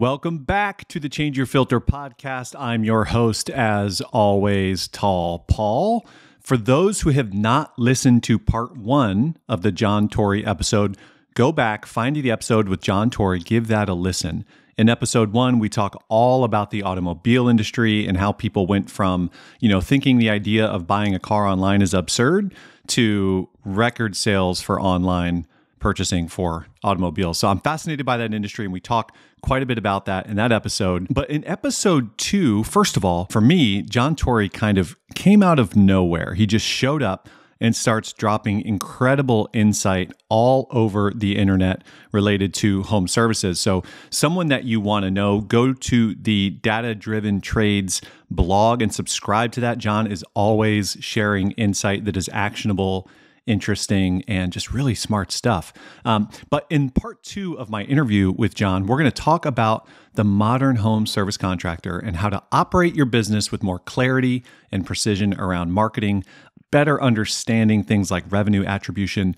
Welcome back to the Change Your Filter podcast. I'm your host, as always, Tall Paul. For those who have not listened to part one of the John Tory episode, go back, find the episode with John Tory, give that a listen. In episode one, we talk all about the automobile industry and how people went from, thinking the idea of buying a car online is absurd to record sales for online purchasing for automobiles. So I'm fascinated by that industry, and we talk quite a bit about that in that episode. But in episode 2, first of all, for me, John Tory kind of came out of nowhere. He just showed up and starts dropping incredible insight all over the internet related to home services. So someone that you want to know, go to the Data Driven Trades blog and subscribe to that. John is always sharing insight that is actionable, interesting, and just really smart stuff. But in part 2 of my interview with John, we're going to talk about the modern home service contractor and how to operate your business with more clarity and precision around marketing, better understanding things like revenue attribution.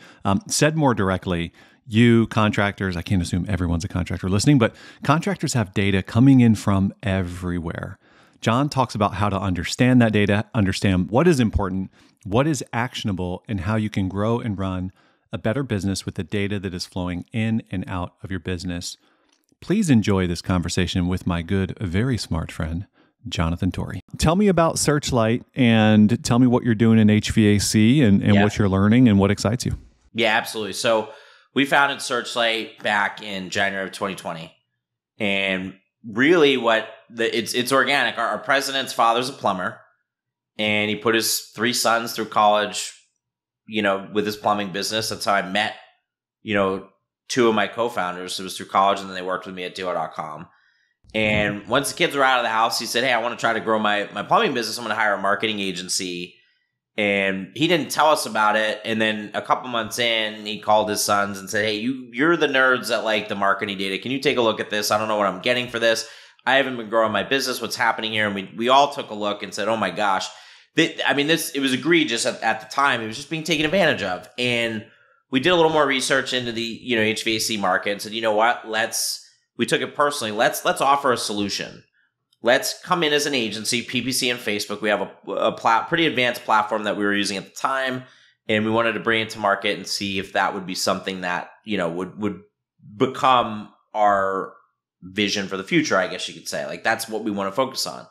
Said more directly, you contractors, I can't assume everyone's a contractor listening, but contractors have data coming in from everywhere. John talks about how to understand that data, understand what is important, what is actionable, and how you can grow and run a better business with the data that is flowing in and out of your business. Please enjoy this conversation with my good, very smart friend, Jonathan Tory. Tell me about SearchLight and tell me what you're doing in HVAC and what you're learning and what excites you. Yeah, absolutely. So we founded SearchLight back in January of 2020. And really it's organic. Our president's father's a plumber, and he put his 3 sons through college, with his plumbing business. That's how I met, 2 of my co-founders. It was through college, and then they worked with me at dealer.com. And once the kids were out of the house, he said, hey, I want to try to grow my plumbing business. I'm going to hire a marketing agency. And he didn't tell us about it. And then a couple months in, he called his sons and said, hey, you're the nerds that like the marketing data. Can you take a look at this? I don't know what I'm getting for this. I haven't been growing my business. What's happening here? And we all took a look and said, oh my gosh. It was egregious at the time. It was just being taken advantage of. And we did a little more research into the, HVAC market and said, you know what? We took it personally. Let's offer a solution. Let's come in as an agency, PPC and Facebook. We have a pretty advanced platform that we were using at the time, and we wanted to bring it to market and see if that would be something that, would become our vision for the future, I guess you could say. Like, that's what we want to focus on.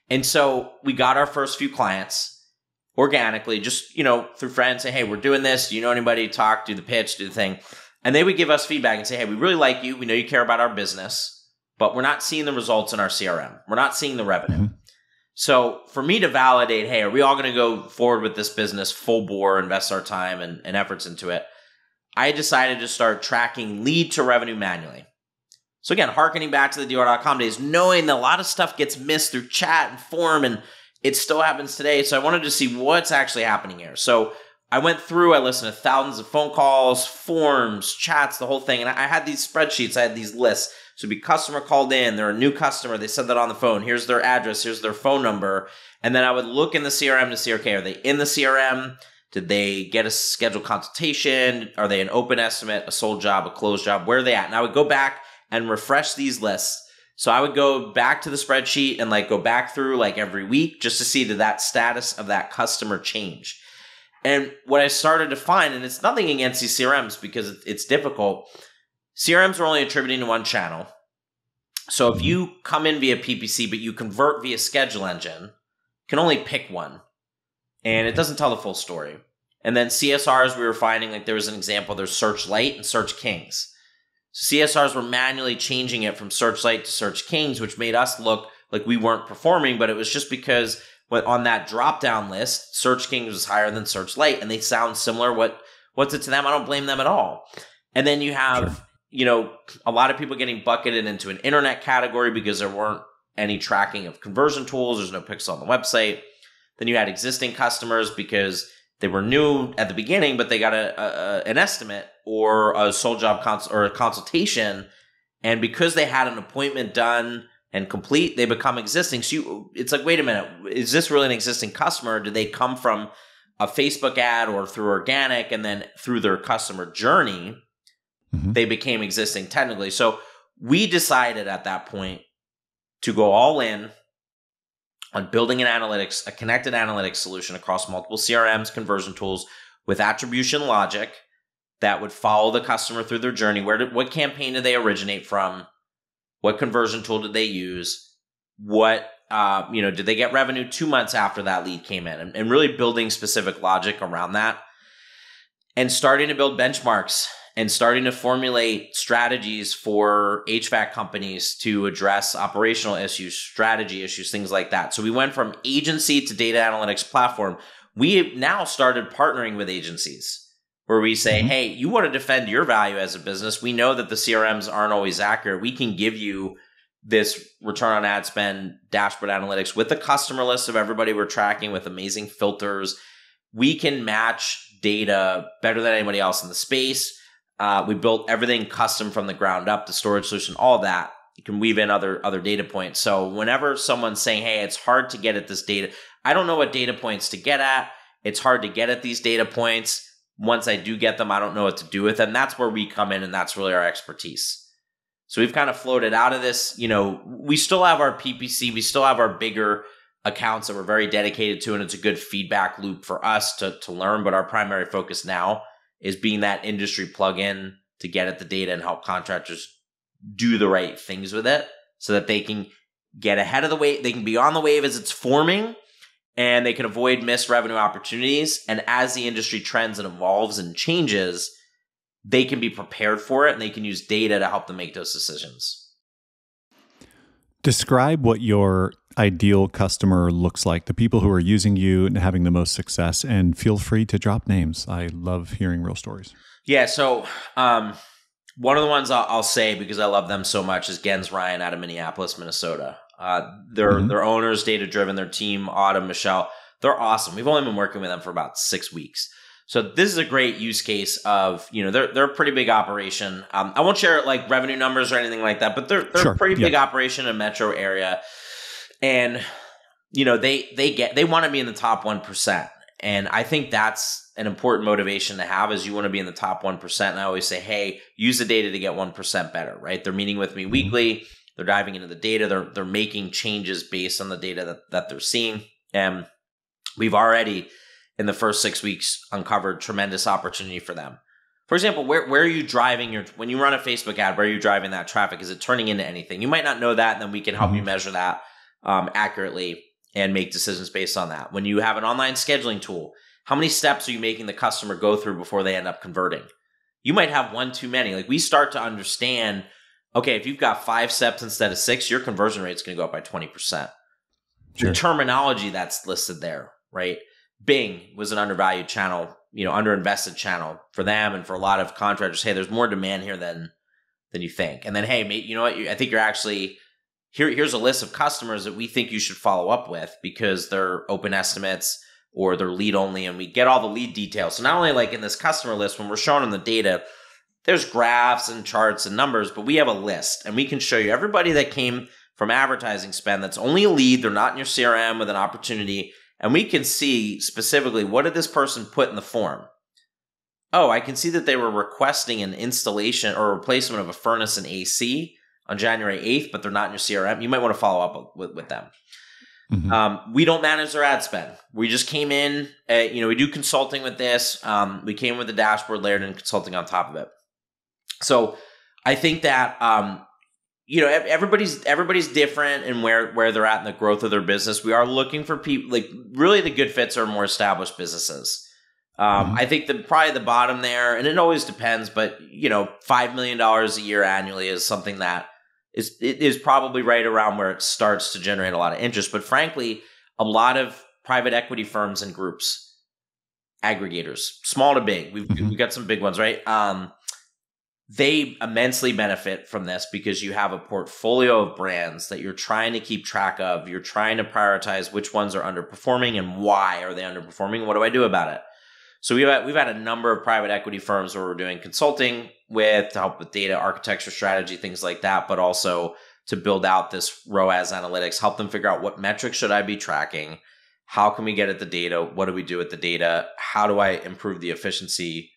And so we got our first few clients organically, just, through friends, say, hey, we're doing this. Do you know anybody? Talk, do the pitch, do the thing. And they would give us feedback and say, hey, we really like you. We know you care about our business, but we're not seeing the results in our CRM. We're not seeing the revenue. Mm-hmm. So for me to validate, hey, are we all going to go forward with this business full bore, invest our time and efforts into it? I decided to start tracking lead to revenue manually. So again, hearkening back to the dealer.com days, knowing that a lot of stuff gets missed through chat and forum, and it still happens today. So I wanted to see what's actually happening here. So I went through, I listened to thousands of phone calls, forums, chats, the whole thing. And I had these spreadsheets, I had these lists. So it'd be customer called in, they're a new customer, they said that on the phone, here's their address, here's their phone number. And then I would look in the CRM to see, okay, are they in the CRM? Did they get a scheduled consultation? Are they an open estimate, a sold job, a closed job? Where are they at? And I would go back and refresh these lists. So I would go back to the spreadsheet and go back through every week just to see did that status of that customer change. And what I started to find, and it's nothing against these CRMs because it's difficult, CRMs are only attributing to one channel. So if you come in via PPC, but you convert via schedule engine, you can only pick one. And it doesn't tell the full story. And then CSRs, we were finding there was an example, there's SearchLight and Search Kings. So CSRs were manually changing it from SearchLight to Search Kings, which made us look like we weren't performing, but it was just because on that drop-down list, Search Kings was higher than SearchLight, and they sound similar. What's it to them? I don't blame them at all. And then you have, a lot of people getting bucketed into an internet category because there weren't any tracking of conversion tools. There's no pixel on the website. Then you had existing customers because they were new at the beginning, but they got an estimate or a sold job or a consultation. And because they had an appointment done and complete, they become existing. So it's wait a minute, is this really an existing customer? Did they come from a Facebook ad or through organic, and then through their customer journey, they became existing technically? So we decided at that point to go all in on building a connected analytics solution across multiple CRMs, conversion tools with attribution logic that would follow the customer through their journey. What campaign did they originate from? What conversion tool did they use? What, did they get revenue 2 months after that lead came in? And really building specific logic around that and starting to build benchmarks and starting to formulate strategies for HVAC companies to address operational issues, strategy issues, things like that. So we went from agency to data analytics platform. We have now started partnering with agencies where we say, hey, you want to defend your value as a business. We know that the CRMs aren't always accurate. We can give you this return on ad spend dashboard analytics with the customer list of everybody we're tracking with amazing filters. We can match data better than anybody else in the space. We built everything custom from the ground up, the storage solution, all that. You can weave in other data points. So whenever someone's saying, hey, it's hard to get at this data, I don't know what data points to get at. It's hard to get at these data points. Once I do get them, I don't know what to do with them. That's where we come in, and that's really our expertise. So we've kind of floated out of this. We still have our PPC. We still have our bigger accounts that we're very dedicated to, and it's a good feedback loop for us to learn. But our primary focus now is being that industry plug-in to get at the data and help contractors do the right things with it so that they can get ahead of the wave. They can be on the wave as it's forming, and they can avoid missed revenue opportunities. And as the industry trends and evolves and changes, they can be prepared for it, and they can use data to help them make those decisions. Describe what your ideal customer looks like, the people who are using you and having the most success, and feel free to drop names. I love hearing real stories. Yeah, so one of the ones I'll say because I love them so much is Gens Ryan out of Minneapolis, Minnesota. Their owners, data-driven, their team, Autumn, Michelle, they're awesome. We've only been working with them for about 6 weeks. So this is a great use case of, they're a pretty big operation. I won't share like revenue numbers or anything like that, but they're a pretty big operation in a metro area. And, they want to be in the top 1%. And I think that's an important motivation to have is you want to be in the top 1%. And I always say, hey, use the data to get 1% better, right? They're meeting with me weekly. They're diving into the data. They're making changes based on the data that they're seeing. And we've already, in the first 6 weeks, uncovered tremendous opportunity for them. For example, where are you driving when you run a Facebook ad, where are you driving that traffic? Is it turning into anything? You might not know that, and then we can help you measure that accurately and make decisions based on that. When you have an online scheduling tool, how many steps are you making the customer go through before they end up converting? You might have one too many. Like we start to understand, okay, if you've got 5 steps instead of 6, your conversion rate is going to go up by 20%. Sure. The terminology that's listed there, right? Bing was an undervalued channel, underinvested channel for them and for a lot of contractors. Hey, there's more demand here than you think. And then, hey, mate, you know what? I think you're actually here's a list of customers that we think you should follow up with because they're open estimates or they're lead only, and we get all the lead details. So not only like in this customer list, when we're showing them the data, there's graphs and charts and numbers, but we have a list and we can show you everybody that came from advertising spend that's only a lead. They're not in your CRM with an opportunity. And we can see specifically, what did this person put in the form? Oh, I can see that they were requesting an installation or a replacement of a furnace and AC on January 8th, but they're not in your CRM. You might want to follow up with them. We don't manage their ad spend. We just came in, we do consulting with this. We came with the dashboard layered and consulting on top of it. So I think that, everybody's different in where they're at in the growth of their business. We are looking for people, like really the good fits are more established businesses. I think probably the bottom there, and it always depends, but $5 million a year annually is something that is probably right around where it starts to generate a lot of interest. But frankly, a lot of private equity firms and groups, aggregators, small to big, we've got some big ones, right? They immensely benefit from this because you have a portfolio of brands that you're trying to keep track of. You're trying to prioritize which ones are underperforming and why are they underperforming? What do I do about it? So we've had a number of private equity firms where we're doing consulting with to help with data architecture strategy, things like that, but also to build out this ROAS analytics, help them figure out what metrics should I be tracking? How can we get at the data? What do we do with the data? How do I improve the efficiency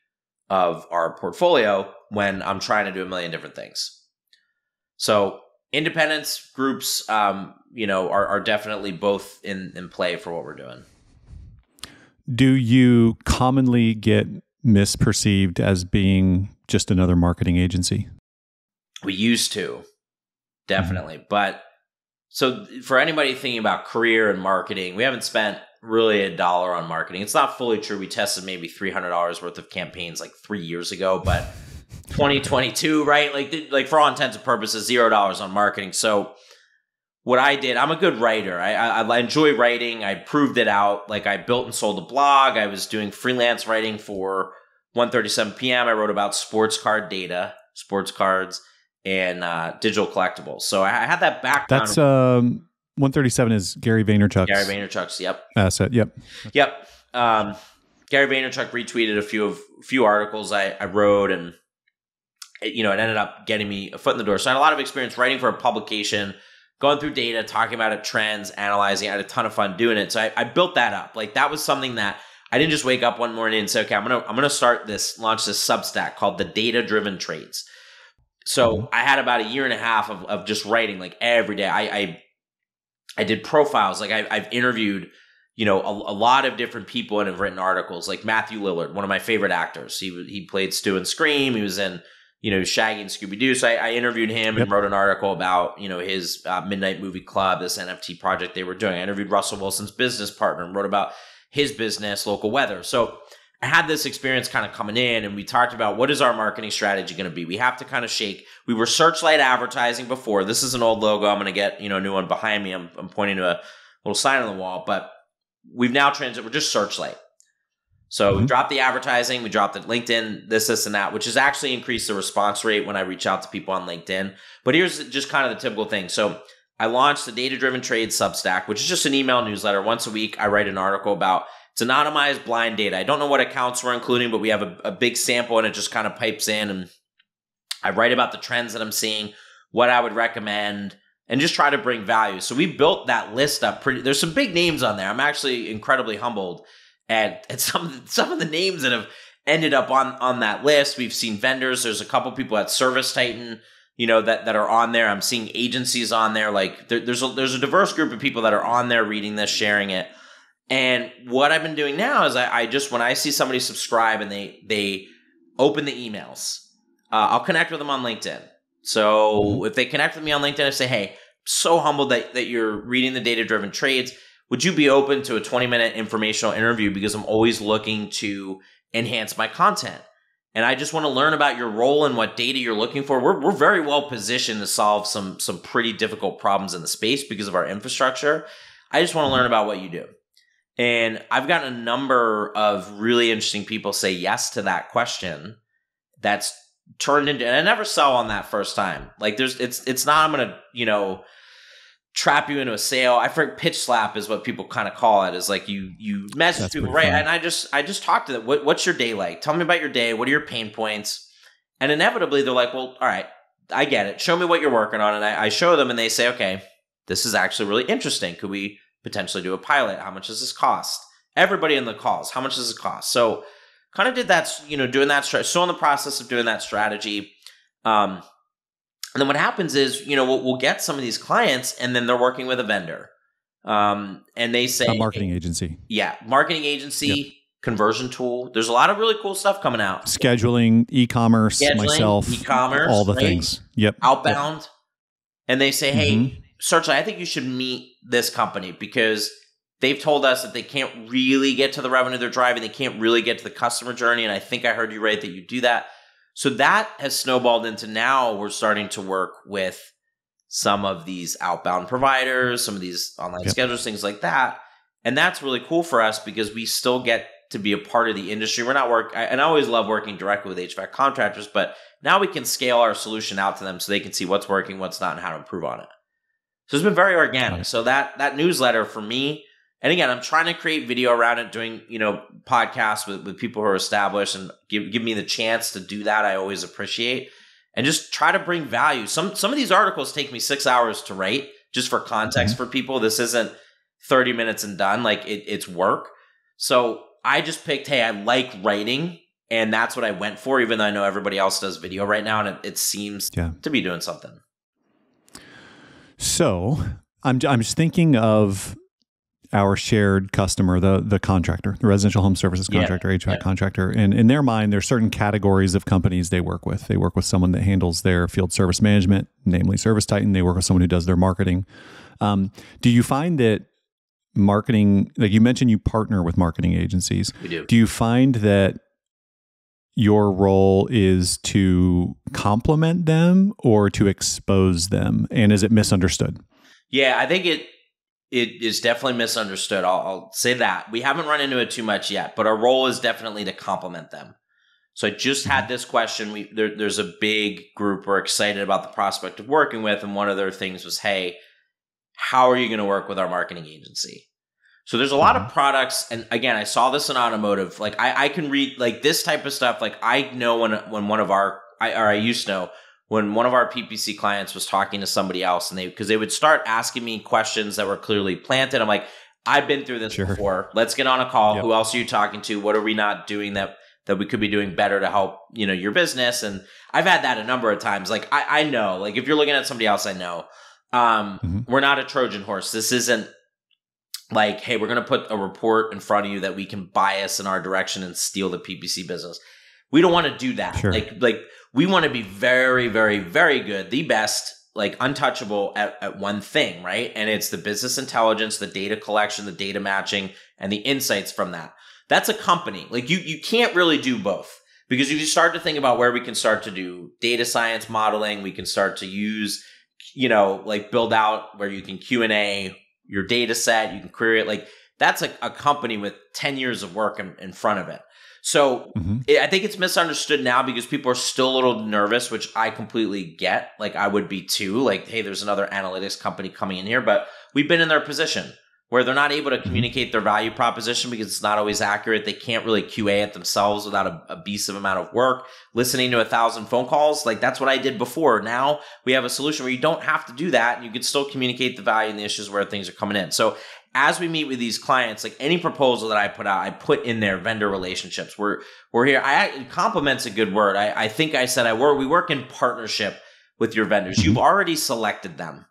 of our portfolio when I'm trying to do a million different things? So independence groups, are definitely both in play for what we're doing. Do you commonly get misperceived as being just another marketing agency? We used to, definitely. But so for anybody thinking about career and marketing, we haven't spent really $1 on marketing. It's not fully true. We tested maybe $300 worth of campaigns like 3 years ago, but 2022, right? Like for all intents and purposes, $0 on marketing. So what I did, I'm a good writer. I enjoy writing. I proved it out. Like I built and sold a blog. I was doing freelance writing for 1:37 p.m. I wrote about sports card data, sports cards, and digital collectibles. So I had that background. That's 137 is Gary Vaynerchuk's. Gary Vaynerchuk's, yep. Asset, yep. Yep. Gary Vaynerchuk retweeted a few articles I wrote, and it ended up getting me a foot in the door. So I had a lot of experience writing for a publication, going through data, talking about it, trends, analyzing. I had a ton of fun doing it. So I built that up. Like that was something that I didn't just wake up one morning and say, okay, I'm gonna launch this Substack called the Data Driven Trades. So I had about 1.5 years of just writing like every day. I did profiles. Like I've interviewed, a lot of different people and have written articles. Like Matthew Lillard, one of my favorite actors. He played Stu in Scream. He was in, Shaggy and Scooby-Doo. So I interviewed him and wrote an article about, his Midnight Movie Club, this NFT project they were doing. I interviewed Russell Wilson's business partner and wrote about his business, local weather. So I had this experience kind of coming in, and we talked about what is our marketing strategy going to be. We have to kind of shake. We were SearchLight advertising before. This is an old logo. I'm going to get a new one behind me. I'm pointing to a little sign on the wall, but we've now transitioned. We're just SearchLight. So we dropped the advertising, we dropped the LinkedIn, this, and that, which has actually increased the response rate when I reach out to people on LinkedIn. But here's just kind of the typical thing. So I launched the Data Driven Trade Substack, which is just an email newsletter. Once a week, I write an article about it's anonymized blind data. I don't know what accounts we're including, but we have a big sample and it just kind of pipes in. And I write about the trends that I'm seeing, what I would recommend, and just try to bring value. So we built that list up there's some big names on there. I'm actually incredibly humbled at some of the names that have ended up on that list. We've seen vendors. There's a couple people at Service Titan, that are on there. I'm seeing agencies on there. Like there's a diverse group of people that are on there reading this, sharing it. And what I've been doing now is I just, when I see somebody subscribe and they open the emails, I'll connect with them on LinkedIn. So if they connect with me on LinkedIn, I say, hey, so humbled that you're reading the Data Driven Trades. Would you be open to a 20-minute informational interview? Because I'm always looking to enhance my content. And I just want to learn about your role and what data you're looking for. We're very well positioned to solve some pretty difficult problems in the space because of our infrastructure. I just want to learn about what you do. And I've gotten a number of really interesting people say yes to that question. That's turned into, and I never sell on that first time. Like it's not, I'm going to, trap you into a sale. I think pitch slap is what people kind of call it, is like you message That's people, right? Fun. And I just talk to them. What's your day like? Tell me about your day. What are your pain points? And inevitably they're like, well, all right, I get it. Show me what you're working on. And I show them and they say, okay, this is actually really interesting. Could we potentially do a pilot? How much does this cost? Everybody in the calls, how much does it cost? So kind of did that, doing that strategy. So in the process of doing that strategy, and then what happens is, we'll get some of these clients and then they're working with a vendor. And they say a marketing agency. Yeah. Marketing agency, conversion tool. There's a lot of really cool stuff coming out. Scheduling, e-commerce, myself, e-commerce, all the right? things. Yep. Outbound. Yep. And they say, hey, SearchLight, I think you should meet this company because they've told us that they can't really get to the revenue they're driving. They can't really get to the customer journey. And I think I heard you right that you do that. So that has snowballed into now we're starting to work with some of these outbound providers, some of these online schedulers, things like that. And that's really cool for us because we still get to be a part of the industry. We're not and I always love working directly with HVAC contractors, but now we can scale our solution out to them so they can see what's working, what's not, and how to improve on it. So it's been very organic. So that newsletter for me, and again, I'm trying to create video around it, doing, podcasts with people who are established and give me the chance to do that. I always appreciate, and just try to bring value. Some of these articles take me 6 hours to write, just for context for people. This isn't 30 minutes and done. Like it's work. So I just picked, hey, I like writing, and that's what I went for, even though I know everybody else does video right now and it seems to be doing something. So I'm just thinking of our shared customer, the contractor, the residential home services contractor, HVAC contractor. And in their mind, there's certain categories of companies they work with. They work with someone that handles their field service management, namely Service Titan. They work with someone who does their marketing. Do you find that marketing, like you mentioned, you partner with marketing agencies? We do. Do you find that your role is to complement them or to expose them? And is it misunderstood? Yeah, I think it is definitely misunderstood. I'll say that. We haven't run into it too much yet, but our role is definitely to complement them. So I just had this question. There's a big group we're excited about the prospect of working with, and one of their things was, hey, how are you going to work with our marketing agency? So there's a lot of products, and again, I saw this in automotive. Like I can read like this type of stuff. Like I know when one of our, I used to know when one of our PPC clients was talking to somebody else, and because they would start asking me questions that were clearly planted. I'm like, I've been through this before. Let's get on a call. Yep. Who else are you talking to? What are we not doing that we could be doing better to help your business? And I've had that a number of times. Like I know, like if you're looking at somebody else, I know. We're not a Trojan horse. This isn't like, hey, we're going to put a report in front of you that we can bias in our direction and steal the PPC business. We don't want to do that. Sure. Like we want to be very, very, very good, the best, like untouchable at one thing, right? And it's the business intelligence, the data collection, the data matching, and the insights from that. That's a company. Like you can't really do both, because if you start to think about where we can start to do data science modeling, we can start to use, like build out where you can Q&A your data set, you can query it. Like that's a company with 10 years of work in front of it. So I think it's misunderstood now because people are still a little nervous, which I completely get. Like I would be too. Like, hey, there's another analytics company coming in here, but we've been in their position where they're not able to communicate their value proposition because it's not always accurate. They can't really QA it themselves without a abusive amount of work. Listening to 1,000 phone calls, like that's what I did before. Now we have a solution where you don't have to do that, and you can still communicate the value and the issues where things are coming in. So as we meet with these clients, like any proposal that I put out, I put in their vendor relationships. We're here. Compliment's a good word. I think I said we work in partnership with your vendors. You've already selected them,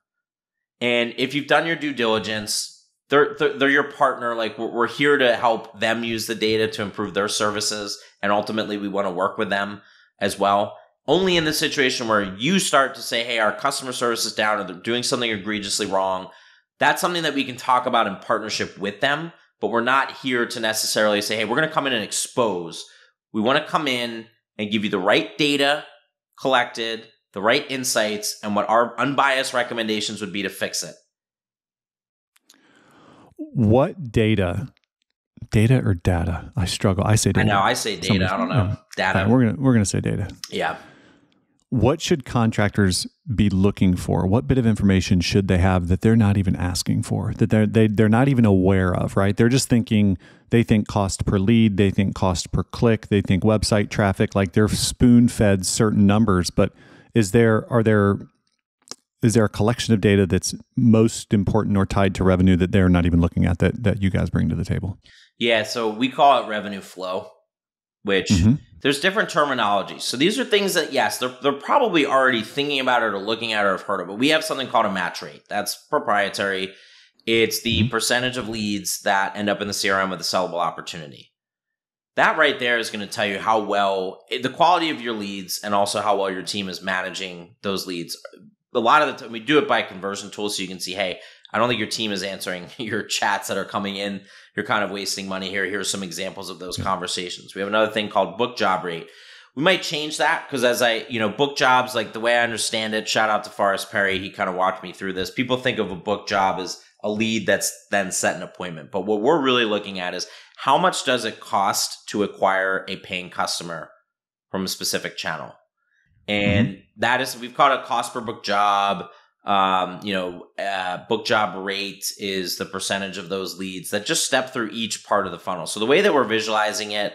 and if you've done your due diligence, they're your partner. Like we're here to help them use the data to improve their services, and ultimately we want to work with them as well. Only in the situation where you start to say, hey, our customer service is down or they're doing something egregiously wrong, that's something that we can talk about in partnership with them, but we're not here to necessarily say, hey, we're going to come in and expose. We want to come in and give you the right data collected, the right insights, and what our unbiased recommendations would be to fix it. What data or data? I struggle. I say data. I know. I say data. I don't know. Data. Right, we're gonna say data. Yeah. What should contractors be looking for? What bit of information should they have that they're not even asking for? That they're not even aware of? Right? They're just thinking. They think cost per lead. They think cost per click. They think website traffic. Like they're spoon-fed certain numbers. But is there a collection of data that's most important or tied to revenue that they're not even looking at that you guys bring to the table? Yeah, so we call it revenue flow, which there's different terminologies. So these are things that, yes, they're probably already thinking about it or looking at it or have heard of, but we have something called a match rate. That's proprietary. It's the percentage of leads that end up in the CRM with a sellable opportunity. That right there is going to tell you how well, the quality of your leads and also how well your team is managing those leads. A lot of the time, we do it by conversion tools, so you can see, hey, I don't think your team is answering your chats that are coming in. You're kind of wasting money here. Here's some examples of those conversations. We have another thing called book job rate. We might change that because as book jobs, like the way I understand it, shout out to Forrest Perry. He kind of walked me through this. People think of a book job as a lead that's then set an appointment. But what we're really looking at is how much does it cost to acquire a paying customer from a specific channel? And that is, we've called it cost per book job. Book job rate is the percentage of those leads that just step through each part of the funnel. So the way that we're visualizing it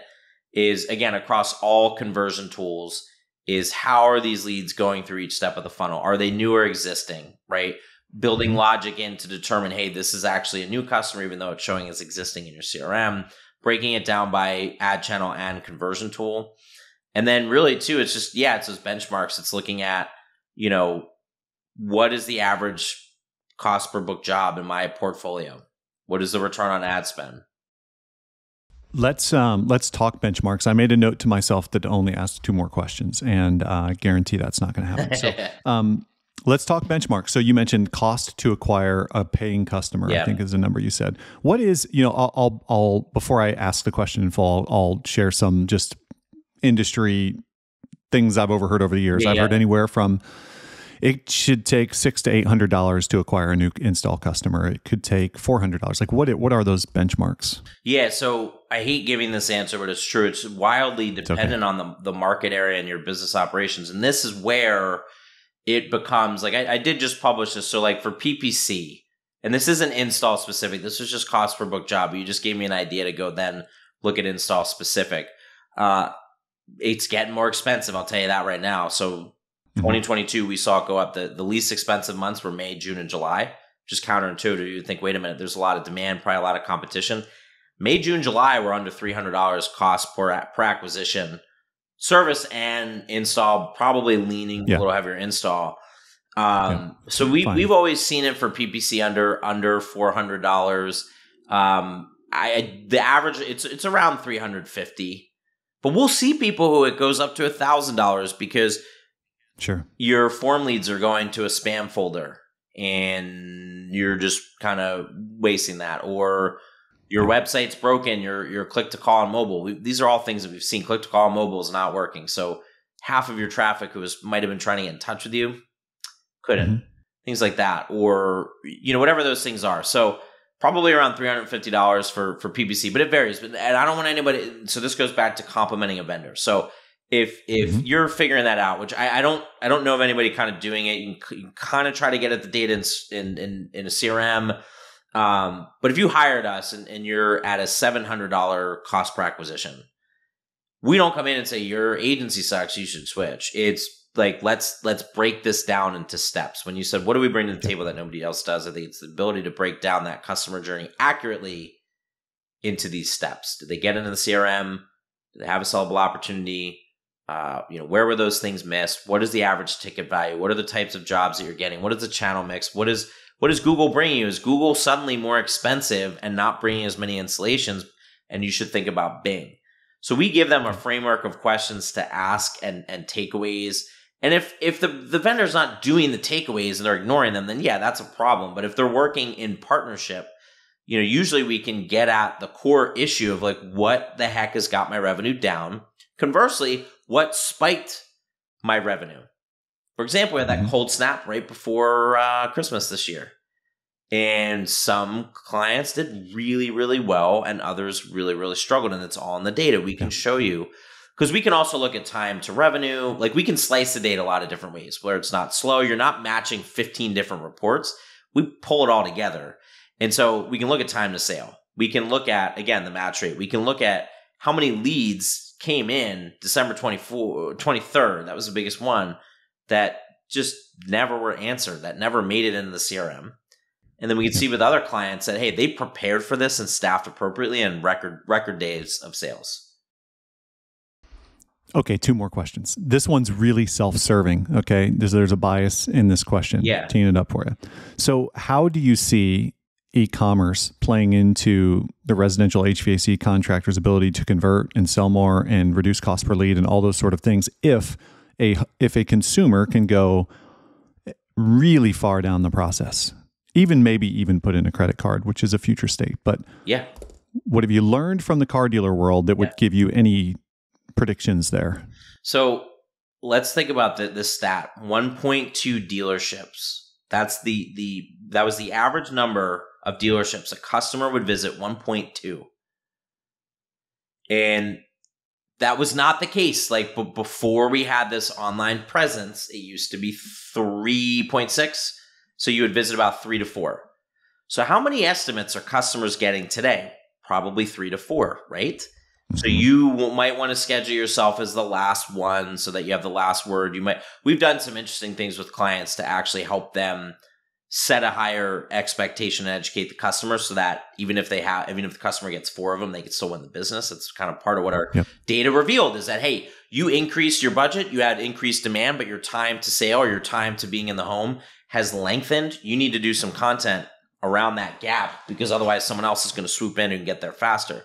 is, again, across all conversion tools, is how are these leads going through each step of the funnel? Are they new or existing, right? Building logic in to determine, hey, this is actually a new customer, even though it's showing as existing in your CRM, breaking it down by ad channel and conversion tool. And then really too, it's just, it's those benchmarks. It's looking at, what is the average cost per book job in my portfolio? What is the return on ad spend? Let's talk benchmarks. I made a note to myself that only ask 2 more questions, and I guarantee that's not going to happen. So let's talk benchmarks. So you mentioned cost to acquire a paying customer, I think is the number you said. What is, I'll before I ask the question in full, I'll share some just industry things I've overheard over the years. I've heard anywhere from it should take $600 to $800 to acquire a new install customer. It could take $400. Like what are those benchmarks? Yeah, so I hate giving this answer, but it's true. It's wildly dependent on the market area and your business operations. And this is where it becomes like I did just publish this. So like for PPC, and this isn't install specific. This was just cost per book job. You just gave me an idea to go then look at install specific. It's getting more expensive. I'll tell you that right now. So 2022, we saw it go up. The least expensive months were May, June, and July. Just counterintuitive. You think, wait a minute, there's a lot of demand, probably a lot of competition. May, June, July were under $300 cost per acquisition. Service and install, probably leaning a little heavier install. So we've always seen it for PPC under $400. The average it's around $350, but we'll see people who it goes up to $1,000 because your form leads are going to a spam folder and you're just kind of wasting that, or your website's broken, your click to call on mobile. These are all things that we've seen. Click to call on mobile is not working. So half of your traffic who might have been trying to get in touch with you couldn't. Things like that, or whatever those things are. So probably around $350 for PPC, but it varies. And I don't want anybody. So this goes back to complimenting a vendor. So if you're figuring that out, which I don't know of anybody kind of doing it, you can kind of try to get at the data in a CRM. But if you hired us and you're at a $700 cost per acquisition, we don't come in and say your agency sucks, you should switch. It's like, let's break this down into steps. When you said, what do we bring to the table that nobody else does? I think it's the ability to break down that customer journey accurately into these steps. Did they get into the CRM? Did they have a sellable opportunity? Where were those things missed? What is the average ticket value? What are the types of jobs that you're getting? What is the channel mix? What is Google bringing you? Is Google suddenly more expensive and not bringing as many installations? And you should think about Bing. So we give them a framework of questions to ask and takeaways. And if the vendor's not doing the takeaways and they're ignoring them, then yeah, that's a problem. But if they're working in partnership, usually we can get at the core issue of like, what the heck has got my revenue down? Conversely, what spiked my revenue? For example, we had that cold snap right before Christmas this year. And some clients did really, really well and others really, really struggled. And it's all in the data. We can show you, because we can also look at time to revenue. Like we can slice the data a lot of different ways where it's not slow. You're not matching 15 different reports. We pull it all together. And so we can look at time to sale. We can look at, again, the match rate. We can look at how many leads came in December 23rd. That was the biggest one that just never were answered, that never made it into the CRM. And then we can see with other clients that, hey, they prepared for this and staffed appropriately and record days of sales. Okay, 2 more questions. This one's really self-serving, okay? There's a bias in this question. Yeah. Teeing it up for you. So how do you see e-commerce playing into the residential HVAC contractor's ability to convert and sell more and reduce cost per lead and all those sort of things if a consumer can go really far down the process? Maybe even put in a credit card, which is a future state. But what have you learned from the car dealer world that would give you any predictions there? So let's think about this stat: 1.2 dealerships. That was the average number of dealerships a customer would visit. 1.2, and that was not the case. Like before we had this online presence, it used to be 3.6. So you would visit about 3 to 4. So how many estimates are customers getting today? Probably 3 to 4, right? So you might want to schedule yourself as the last one so that you have the last word. We've done some interesting things with clients to actually help them set a higher expectation and educate the customer so that even if the customer gets 4 of them, they can still win the business. It's kind of part of what our data revealed is that, hey, you increased your budget, you had increased demand, but your time to sale or your time to being in the home has lengthened, you need to do some content around that gap because otherwise someone else is going to swoop in and get there faster.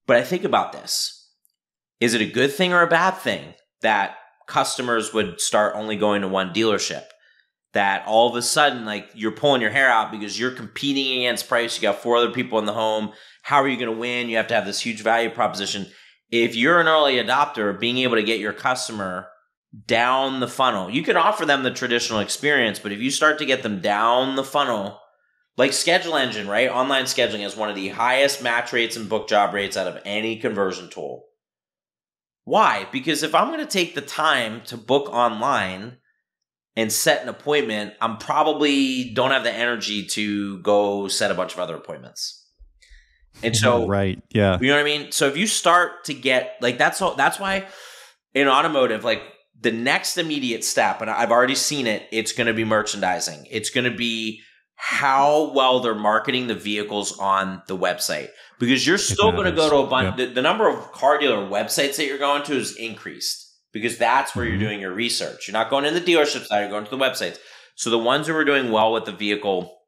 But I think about this. Is it a good thing or a bad thing that customers would start only going to one dealership? That all of a sudden, like, you're pulling your hair out because you're competing against price. You got 4 other people in the home. How are you going to win? You have to have this huge value proposition. If you're an early adopter, being able to get your customer down the funnel, you can offer them the traditional experience, but if you start to get them down the funnel, like Schedule Engine, right? Online scheduling has one of the highest match rates and book job rates out of any conversion tool. Why? Because if I'm going to take the time to book online and set an appointment, I'm probably don't have the energy to go set a bunch of other appointments. And so, right. Yeah. You know what I mean? So if you start to get like, that's why in automotive, like the next immediate step, and I've already seen it, it's going to be merchandising. It's going to be how well they're marketing the vehicles on the website, because you're still going to go to a bunch. Yep. The number of car dealer websites that you're going to is increased because that's where you're doing your research. You're not going to the dealership side, you're going to the websites. So the ones who are doing well with the vehicle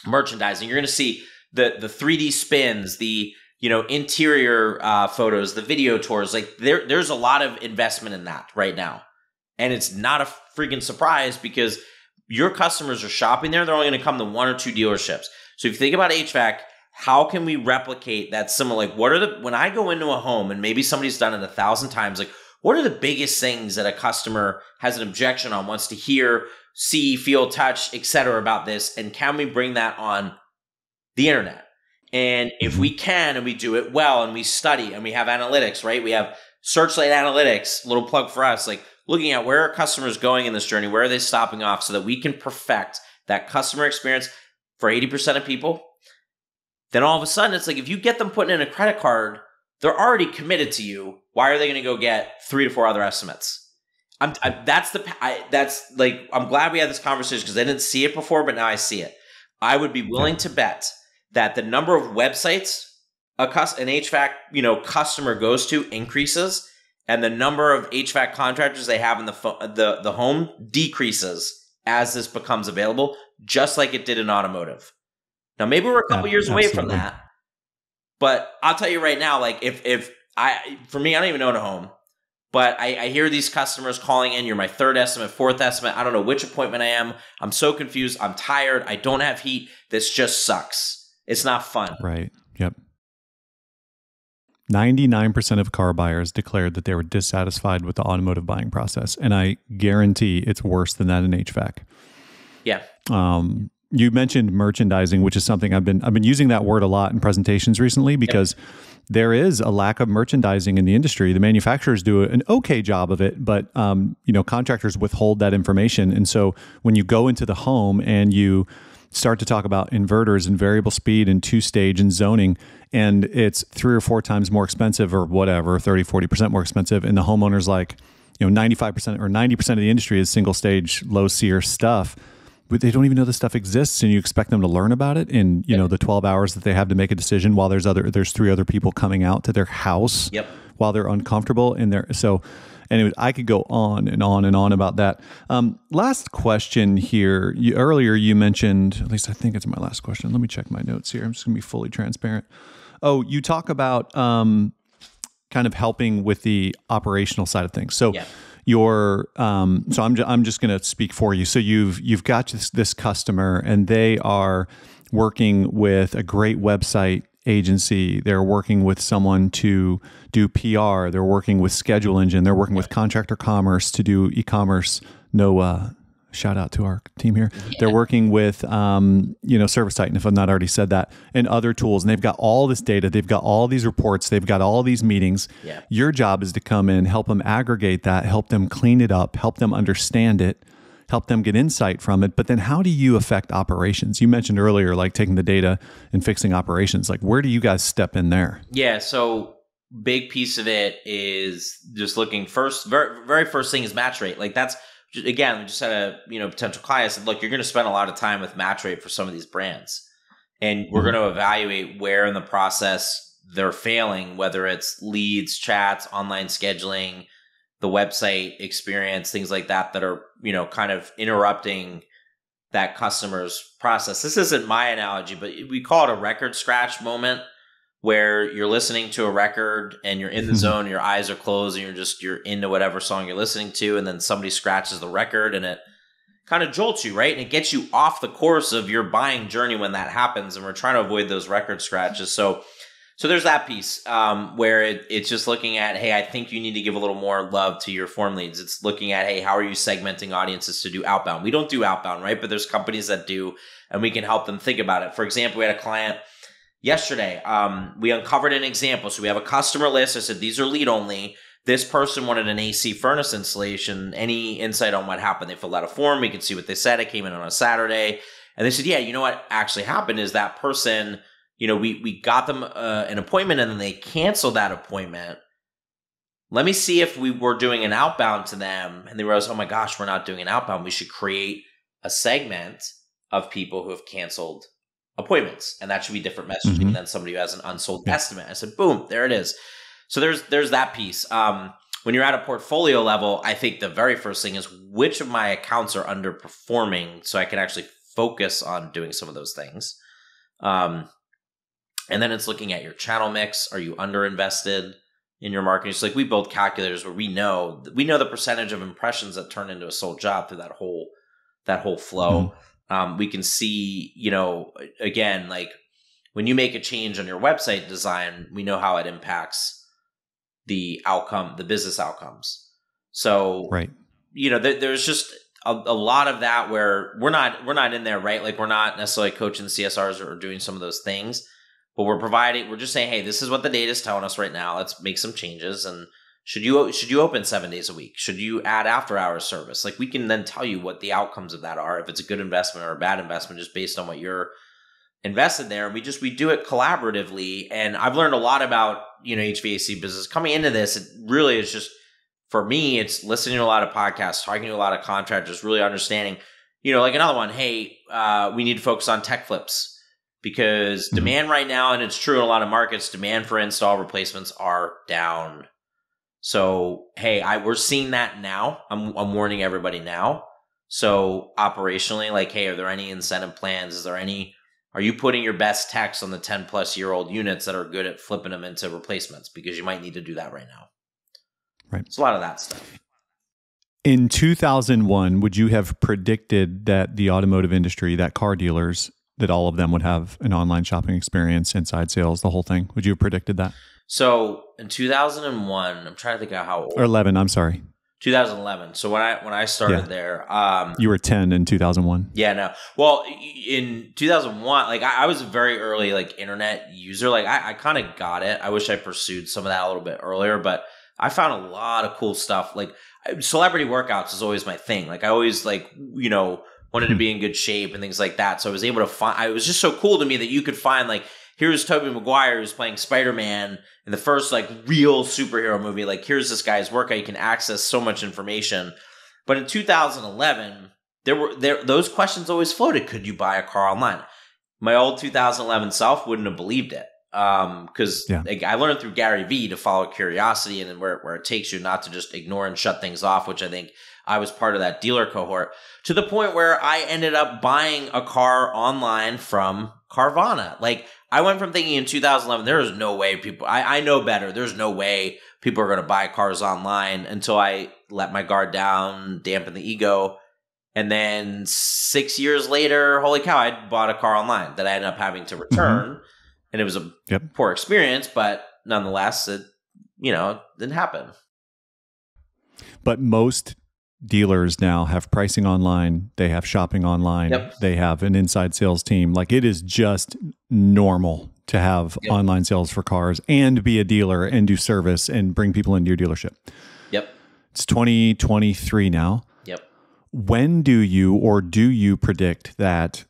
merchandising, you're going to see the 3D spins, the interior photos, the video tours. Like there's a lot of investment in that right now. And it's not a freaking surprise because your customers are shopping there. They're only going to come to 1 or 2 dealerships. So if you think about HVAC, how can we replicate that similar? Like, when I go into a home and maybe somebody's done it 1,000 times, like, what are the biggest things that a customer has an objection on, wants to hear, see, feel, touch, etc. about this? And can we bring that on the internet? And if we can, and we do it well, and we study, and we have analytics, right? We have SearchLight Analytics, little plug for us, like looking at where are customers going in this journey, where are they stopping off, so that we can perfect that customer experience for 80% of people. Then all of a sudden, it's like if you get them putting in a credit card, they're already committed to you. Why are they going to go get 3 to 4 other estimates? I'm glad we had this conversation because I didn't see it before, but now I see it. I would be willing to bet that the number of websites an HVAC customer goes to increases, and the number of HVAC contractors they have in the home decreases as this becomes available, just like it did in automotive. Now, maybe we're a couple years away from that, but I'll tell you right now, like for me, I don't even own a home, but I hear these customers calling in, you're my 3rd estimate, 4th estimate. I don't know which appointment I am. I'm so confused. I'm tired. I don't have heat. This just sucks. It's not fun. Right. Yep. 99% of car buyers declared that they were dissatisfied with the automotive buying process. And I guarantee it's worse than that in HVAC. Yeah. You mentioned merchandising, which is something I've been using that word a lot in presentations recently because there is a lack of merchandising in the industry. The manufacturers do an okay job of it, but contractors withhold that information. And so when you go into the home and you start to talk about inverters and variable speed and 2-stage and zoning, and it's 3 or 4 times more expensive or whatever, 30, 40% more expensive, and the homeowner's like, 95% or 90% of the industry is single stage, low SEER stuff. But they don't even know this stuff exists, and you expect them to learn about it in the 12 hours that they have to make a decision while there's 3 other people coming out to their house while they're uncomfortable in there. So anyways, I could go on and on and on about that. Last question here. Earlier you mentioned, at least I think it's my last question. Let me check my notes here. I'm just going to be fully transparent. Oh, you talk about kind of helping with the operational side of things. So I'm just going to speak for you. So you've got this customer, and they are working with a great website agency. They're working with someone to do PR. They're working with Schedule Engine. They're working with Contractor Commerce to do e-commerce. Shout out to our team here. Yeah. They're working with, Service Titan, if I've not already said that, and other tools. And they've got all this data. They've got all these reports. They've got all these meetings. Yeah. Your job is to come in, help them aggregate that, help them clean it up, help them understand it, help them get insight from it. But then how do you affect operations? You mentioned earlier, like taking the data and fixing operations. Like, where do you guys step in there? Yeah. So big piece of it is just looking first, very first thing is match rate. Like that's, again, we just had a potential client said, look, you're going to spend a lot of time with match rate for some of these brands. And we're going to evaluate where in the process they're failing, whether it's leads, chats, online scheduling, the website experience, things like that are, kind of interrupting that customer's process. This isn't my analogy, but we call it a record scratch moment, where you're listening to a record and you're in the zone, your eyes are closed, and you're into whatever song you're listening to, and then somebody scratches the record and it kind of jolts you, right? And it gets you off the course of your buying journey when that happens, and we're trying to avoid those record scratches. So there's that piece where it's just looking at, hey, I think you need to give a little more love to your form leads. It's looking at, hey, how are you segmenting audiences to do outbound? We don't do outbound, right? But there's companies that do, and we can help them think about it. For example, we had a client yesterday. We uncovered an example. So we have a customer list. I said, these are lead only. This person wanted an AC furnace installation. Any insight on what happened? They filled out a form. We could see what they said. It came in on a Saturday. And they said, yeah, you know what actually happened is that person, we got them an appointment, and then they canceled that appointment. Let me see if we were doing an outbound to them. And they realized, oh my gosh, we're not doing an outbound. We should create a segment of people who have canceled appointments, and that should be different messaging than somebody who has an unsold estimate. I said, boom, there it is. So there's that piece. When you're at a portfolio level, I think the very first thing is, which of my accounts are underperforming, so I can actually focus on doing some of those things. And then it's looking at your channel mix. Are you underinvested in your marketing? It's like we build calculators where we know the percentage of impressions that turn into a sold job through that whole flow. We can see, again, like when you make a change on your website design, we know how it impacts the outcome, the business outcomes. So, right. There's just a lot of that where we're not in there, right? Like we're not necessarily coaching CSRs or doing some of those things, but we're just saying, hey, this is what the data is telling us right now. Let's make some changes. And should you open 7 days a week? Should you add after hours service? Like we can then tell you what the outcomes of that are, if it's a good investment or a bad investment, just based on what you're invested there. And we do it collaboratively. And I've learned a lot about, HVAC business coming into this. It really is just, for me, it's listening to a lot of podcasts, talking to a lot of contractors, really understanding, like another one, hey, we need to focus on tech flips, because demand right now, and it's true in a lot of markets, demand for install replacements are down. So, hey, we're seeing that now. I'm warning everybody now. So operationally, like, hey, are there any incentive plans? Are you putting your best techs on the 10-plus-year-old units that are good at flipping them into replacements? Because you might need to do that right now. Right. It's a lot of that stuff. In 2001, would you have predicted that the automotive industry, that car dealers, that all of them would have an online shopping experience, inside sales, the whole thing? Would you have predicted that? So in 2001, I'm trying to think of how old. Or 11, I'm sorry. 2011. So when I started there, you were 10 in 2001. Yeah, no. Well, in 2001, like I was a very early like internet user. Like I kind of got it. I wish I pursued some of that a little bit earlier, but I found a lot of cool stuff. Like celebrity workouts is always my thing. Like I always wanted to be in good shape and things like that. So I was able to find. It was just so cool to me that you could find like, here's Tobey Maguire who's playing Spider-Man in the first like real superhero movie. Like here's this guy's workout. You can access so much information. But in 2011, those questions always floated. Could you buy a car online? My old 2011 self wouldn't have believed it. Because I learned through Gary Vee to follow curiosity and where it takes you, not to just ignore and shut things off, which I think I was part of that dealer cohort, to the point where I ended up buying a car online from Carvana. Like I went from thinking in 2011, there is no way people, I know better. There's no way people are going to buy cars online, until I let my guard down, dampen the ego. And then 6 years later, holy cow, I bought a car online that I ended up having to return. And it was a poor experience, but nonetheless, it didn't happen. But most dealers now have pricing online. They have shopping online. Yep. They have an inside sales team. Like it is just normal to have online sales for cars and be a dealer and do service and bring people into your dealership. Yep. It's 2023 now. Yep. When do you predict that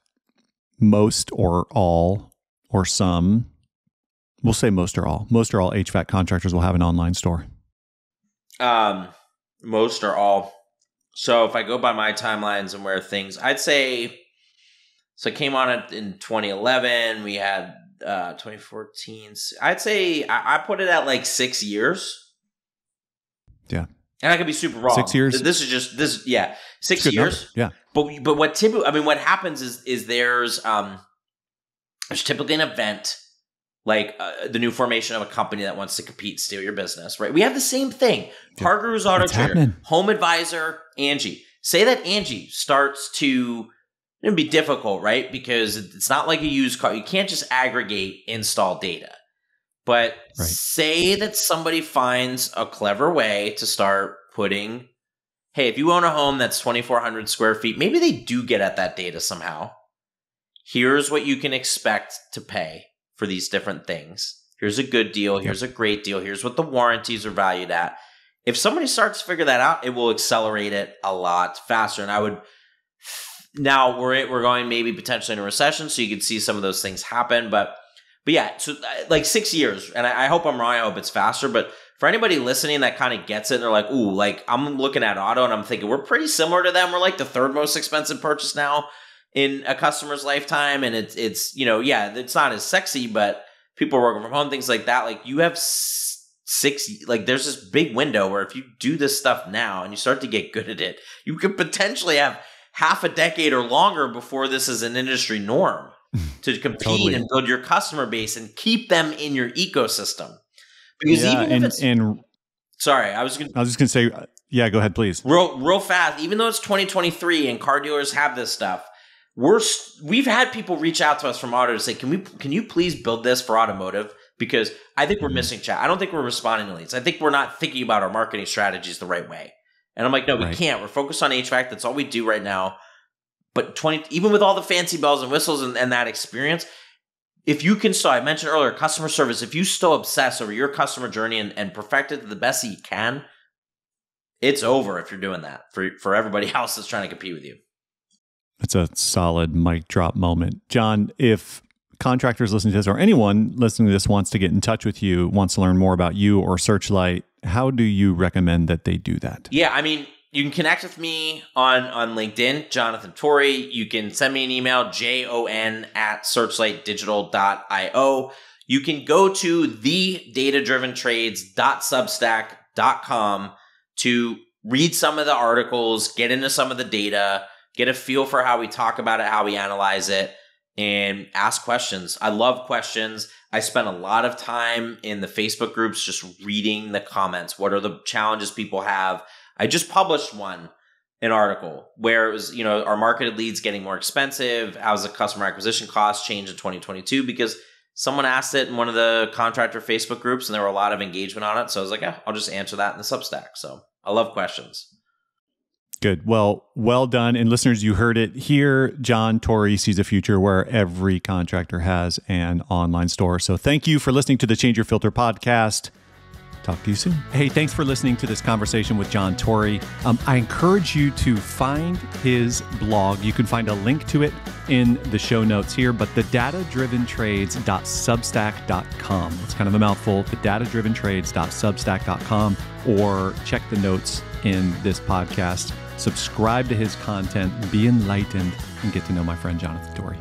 most or all or some, we'll say most or all HVAC contractors will have an online store? Most or all. So if I go by my timelines and where things, I'd say, so I came on it in 2011. We had 2014. I'd say I put it at like 6 years. Yeah. And I could be super wrong. 6 years. This is just this. Yeah, 6 Number. years. Yeah. But what typically, I mean, what happens is there's typically an event like the new formation of a company that wants to compete and steal your business, right? We have the same thing. Parker's Auto Trader, Home Advisor, Angie. Say that Angie starts to it'd be difficult, right? Because it's not like a used car. You can't just aggregate install data. But say that somebody finds a clever way to start putting, hey, if you own a home that's 2,400 square feet, maybe they do get at that data somehow. Here's what you can expect to pay for these different things. Here's a good deal. Here's a great deal. Here's what the warranties are valued at. If somebody starts to figure that out, it will accelerate it a lot faster. And I would now we're going maybe potentially in a recession, so you could see some of those things happen. But yeah, so like 6 years, and I hope I'm wrong. I hope it's faster. But for anybody listening that kind of gets it, and they're like, ooh, like I'm looking at auto and I'm thinking we're pretty similar to them. We're like the third most expensive purchase now in a customer's lifetime. And it's it's not as sexy, but people are working from home, things like that. Like you have there's this big window where if you do this stuff now and you start to get good at it, you could potentially have half a decade or longer before this is an industry norm to compete and build your customer base and keep them in your ecosystem. Because sorry, I was just going to say, yeah, go ahead, please. Real fast. Even though it's 2023 and car dealers have this stuff, we've had people reach out to us from auto to say, can you please build this for automotive? Because I think we're missing chat. I don't think we're responding to leads. I think we're not thinking about our marketing strategies the right way. And I'm like, no, we can't. We're focused on HVAC. That's all we do right now. But even with all the fancy bells and whistles and that experience, if you can I mentioned earlier, customer service, if you still obsess over your customer journey and perfect it to the best that you can, it's over if you're doing that for everybody else that's trying to compete with you. It's a solid mic drop moment. John, if contractors listening to this or anyone listening to this wants to get in touch with you, wants to learn more about you or SearchLight, how do you recommend that they do that? Yeah, I mean, you can connect with me on LinkedIn, Jonathan Torrey. You can send me an email, jon@searchlightdigital.io. You can go to thedatadriventrades.substack.com to read some of the articles, get into some of the data, get a feel for how we talk about it, how we analyze it, and ask questions. I love questions. I spend a lot of time in the Facebook groups just reading the comments. What are the challenges people have? I just published an article where it was, our marketed leads getting more expensive. How's the customer acquisition cost change in 2022? Because someone asked it in one of the contractor Facebook groups and there were a lot of engagement on it. So I was like, I'll just answer that in the Substack. So I love questions. Good. Well done. And listeners, you heard it here. John Torrey sees a future where every contractor has an online store. So thank you for listening to the Change Your Filter podcast. Talk to you soon. Hey, thanks for listening to this conversation with John Torrey. I encourage you to find his blog. You can find a link to it in the show notes here, but thedatadriventrades.substack.com. It's kind of a mouthful, thedatadriventrades.substack.com, or check the notes in this podcast. Subscribe to his content, be enlightened, and get to know my friend Jonathan Torrey.